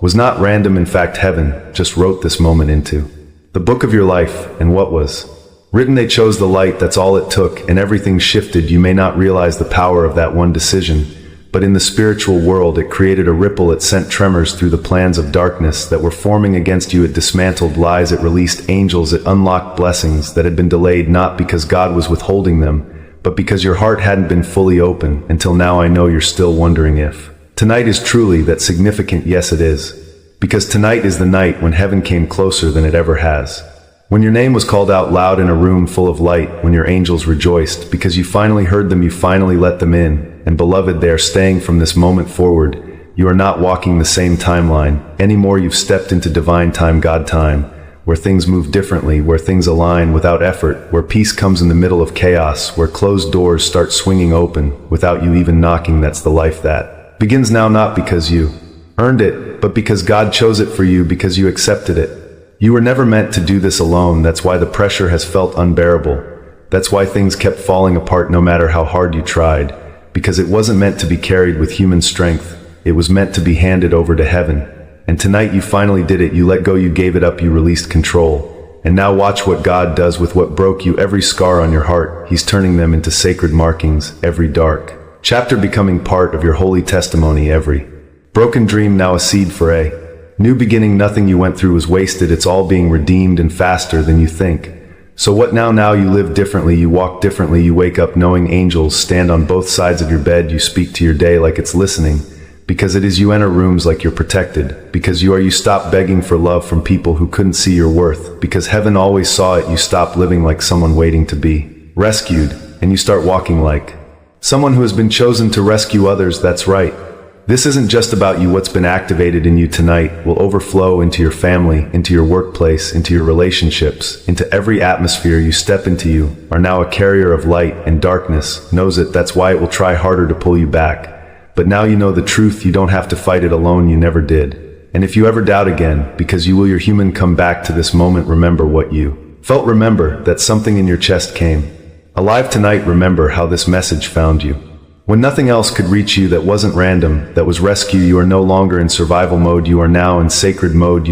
was not random. In fact, heaven just wrote this moment into the book of your life, and what was written, they chose the light. That's all it took, and everything shifted. You may not realize the power of that one decision, but in the spiritual world it created a ripple. It sent tremors through the plans of darkness that were forming against you. It dismantled lies. It released angels. It unlocked blessings that had been delayed, not because God was withholding them, but because your heart hadn't been fully open. Until now, I know you're still wondering if tonight is truly that significant. Yes, it is. Because tonight is the night when heaven came closer than it ever has. When your name was called out loud in a room full of light, when your angels rejoiced, because you finally heard them, you finally let them in. And beloved, they are staying from this moment forward. You are not walking the same timeline anymore. You've stepped into divine time, God time, where things move differently, where things align without effort, where peace comes in the middle of chaos, where closed doors start swinging open without you even knocking. That's the life that begins now, not because you earned it, but because God chose it for you, because you accepted it. You were never meant to do this alone. That's why the pressure has felt unbearable. That's why things kept falling apart no matter how hard you tried. Because it wasn't meant to be carried with human strength. It was meant to be handed over to heaven. And tonight you finally did it. You let go, you gave it up, you released control. And now watch what God does with what broke you. Every scar on your heart, He's turning them into sacred markings. Every dark chapter becoming part of your holy testimony. Every broken dream now a seed for a new beginning. Nothing you went through was wasted. It's all being redeemed, and faster than you think. So what now? Now you live differently, you walk differently, you wake up knowing angels stand on both sides of your bed. You speak to your day like it's listening, because it is. You enter rooms like you're protected, because you stop begging for love from people who couldn't see your worth, because heaven always saw it. You stop living like someone waiting to be rescued, and you start walking like someone who has been chosen to rescue others. That's right. This isn't just about you. What's been activated in you tonight will overflow into your family, into your workplace, into your relationships, into every atmosphere you step into. You are now a carrier of light, and darkness knows it. That's why it will try harder to pull you back. But now you know the truth. You don't have to fight it alone. You never did. And if you ever doubt again, because you will, you're human, come back to this moment. Remember what you felt. Remember that something in your chest came alive tonight. Remember how this message found you when nothing else could reach you. That wasn't random. That was rescue. You are no longer in survival mode. You are now in sacred mode.